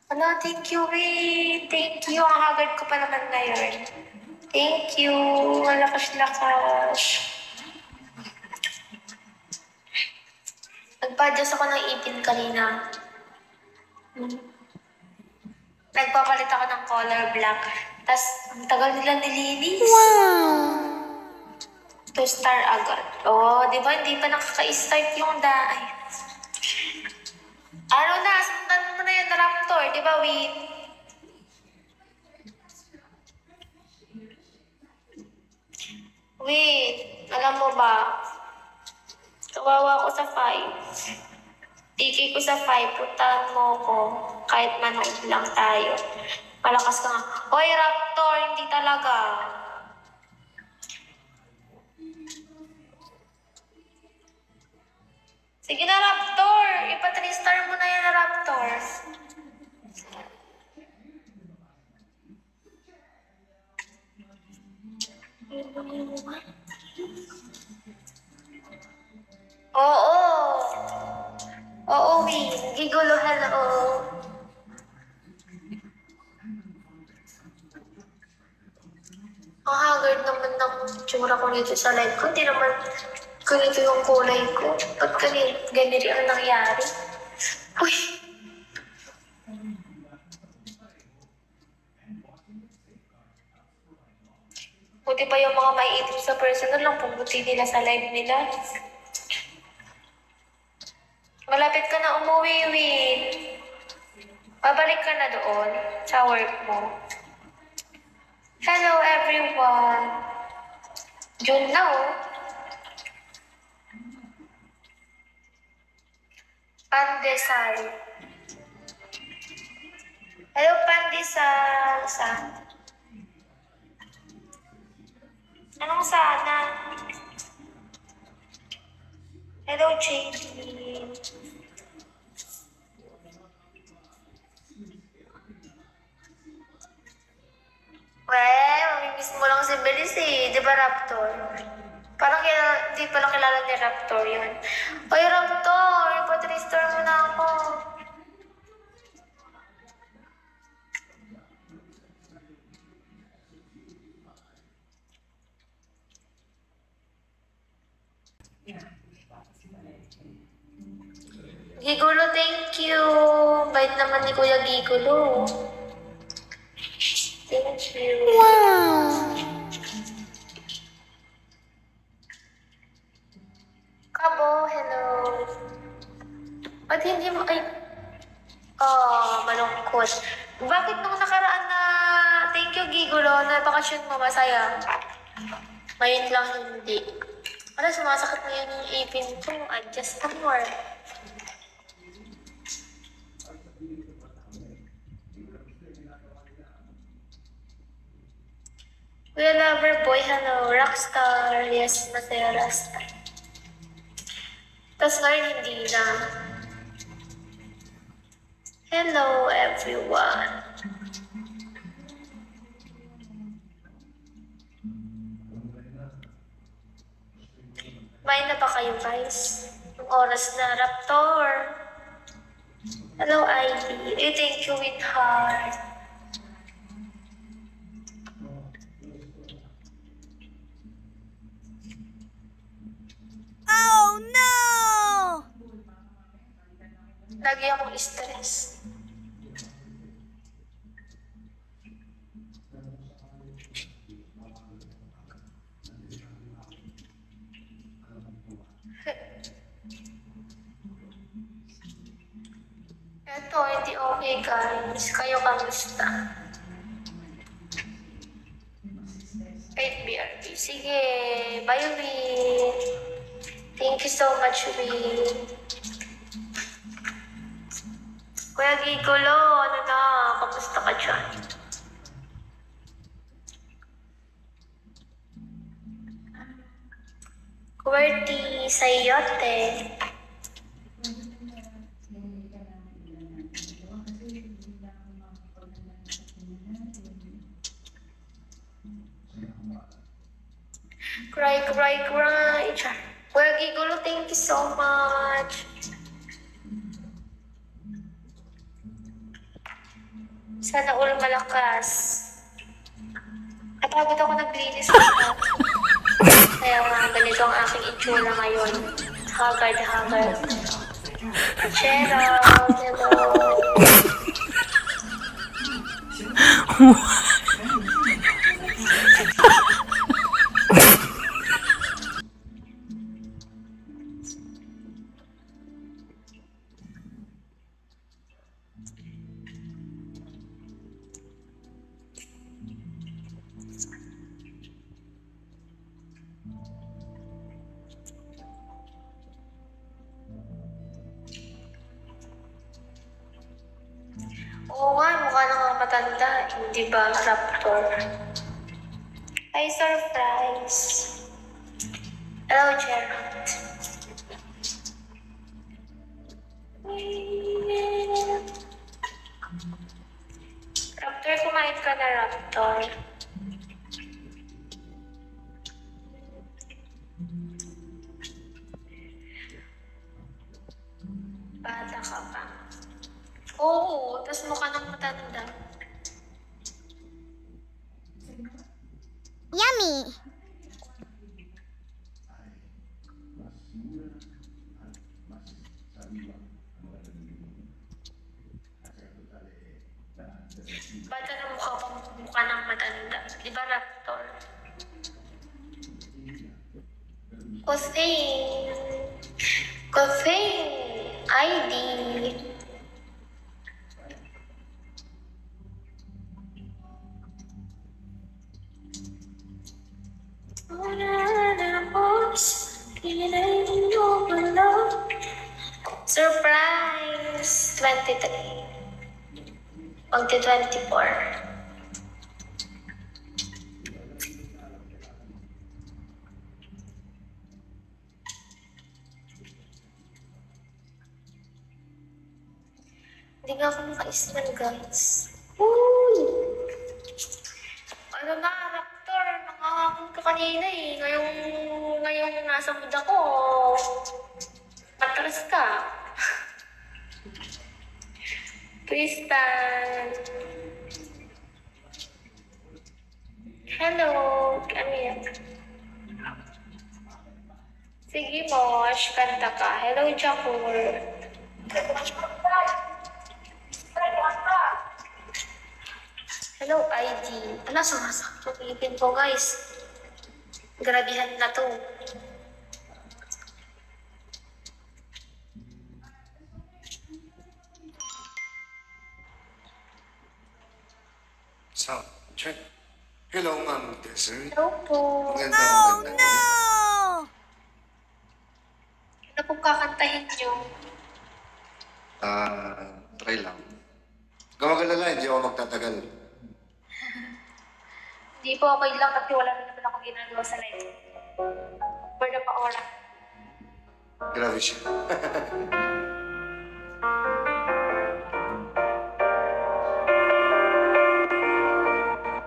Ano, thank you, Wait. Thank you. Ang hagad ko pa naman ngayon. Thank you. Malakas-lakas. Nagpa-adjust ako ng ipin kanina. Nagpapalit ako ng color black. Tapos, ang tagal nila nilinis. Wow! 2-star agad. Oh, di ba? Hindi pa nakaka-start yung daan. Ano na? Sundan mo na yung Raptor. Di ba, Win? Win, alam mo ba? Kawawa ko sa 5. Tiki ko sa 5. Puntahan mo ko. Kahit manood lang tayo. Malakas ka nga. Hoy, Raptor, hindi talaga. Sige na, Raptor. Ipa-3-star mo na yan, Raptor. Oo. Oo, Win. Gigulo, hello. Ang haggard naman ng tsura ko dito sa live ko. Hindi naman ganito yung kulay ko. Ba't ganito ang nangyari? Uy! Buti pa yung mga maiitim sa personal lang, pumuti nila sa live nila. Malapit ka na umuwi, Win. Babalik ka na doon sa work mo. Hello, everyone. June na, oh. Pandesal. Hello, Pandesal. Saan? Anong sana? Hello, JD. Mamimiss mo lang si Belis eh. Di ba, Raptor? Parang di pala kilala ni Raptor yun. Oy, Raptor! Ipa-3-star mo na ako. Gigulo, thank you. Bait naman ni Kuya Gigulo. Thank you. Wow! Kabo, hello. Ba't hindi mo, malungkot. Bakit nung nakaraan na thank you, Gigulo, na bakasyon mo masaya? Ngayon lang hindi. Wala, sumasakit na yun yung ipin ko. Adjust more. Kuya Loverboy, hello. Rockstar. Yes, masaya Rasta. Tapos ngayon hindi na. Hello, everyone. Kumain na ba kayo, guys? Yung oras na, Raptor. Hello, ID. Thank you, with heart. Oh, no! Lagi akong stress. Eto, hindi okay, guys. Kayo kamusta? 8 BRB. Sige, bye, Win. Thank you so much, Win. Kuya Gigulo, ano na? Kamusta ka dyan? QWERTY, sayote. Cry. Kuya Gigulo, thank you so much. Sana all malakas. Napagod ako naglinis ko. Kaya nga, ganito ang aking itsura ngayon. Haggard. Gerald, hello. Oo nga, mukha na nga matanda. Hindi ba, Raptor? Ay, surprise. Hello, Gerald. Raptor, kumain ka na, Raptor. Bata ka pa. Oo, tas mukha nang matanda. Yummy! Bata na mukha nang matanda. Di ba, Raptor? Coffee. ID. Surprise! 23. Magti-24. Hindi nga ako naka-smell, guys. Uy! Ano na, Raptor? Nakakakot ka kanina eh. Ngayong nasa mood ako. Matras ka. Tristan. Hello. Come here. Sige, Mosh. Kanta ka. Hello, Jakur. Hello, ID. Ala, sumasakit yung ipin ko, guys. Grabihan na to. Sound check. Hello, Ma'am Desert. Hello po. Maganda. Ano pong kakantahin nyo? Try lang. Gumagala, hindi ako magtatagal. Hindi po okay lang kasi wala na naman ako ginagawa sa live. For the pa-ora. Grabe siya.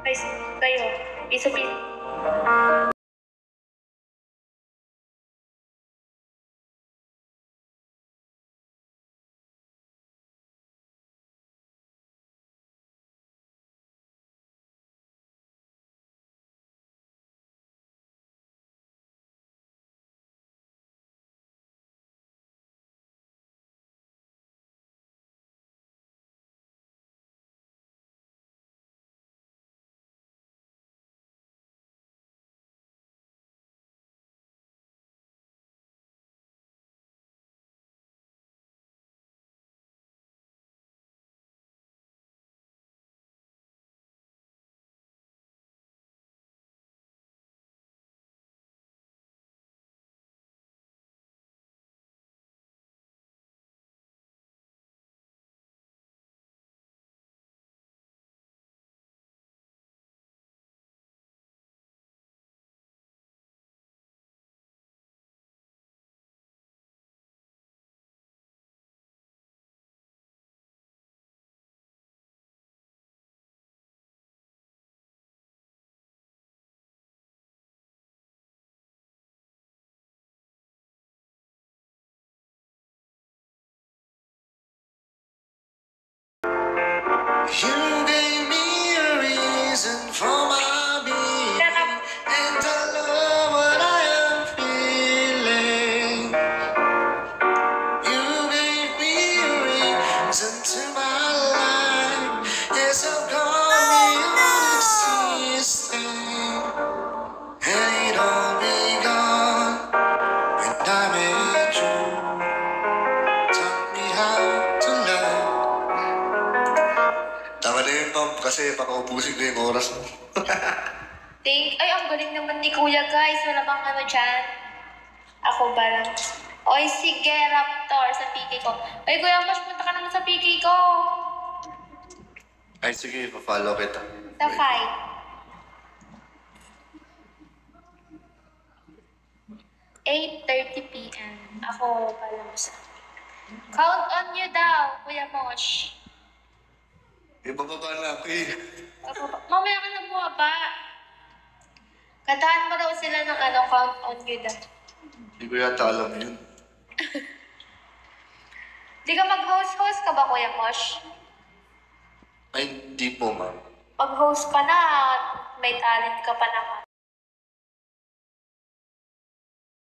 Guys, kayo. Piso-piso. You my life. Yes, I've gone beyond existing, and it all begun when I met you. Taught me how to love. Tama na yun, Ma'am, kasi pakaubusin ko yung oras mo. Ay, ang galing naman ni Kuya, guys. Wala bang ano dyan? Ako ba lang? Oy, sige, Raptor, sa PK ko. Oy, Kuya Mosh, punta ka naman sa PK ko. Ay, sige, pa-follow kita. Sa 5. 8:30 p.m. Ako pala sa... Count on you daw, Kuya Mosh. Ibababa na ako eh. Mamaya ka na bumaba. Kantahan mo daw sila ng ano, count on you daw. Hindi ko yata alam yun. Di ka mag-host-host ka ba, Kuya Mosh? Ay, hindi po, ma'am. Pag-host ka na, may talent ka pa naman.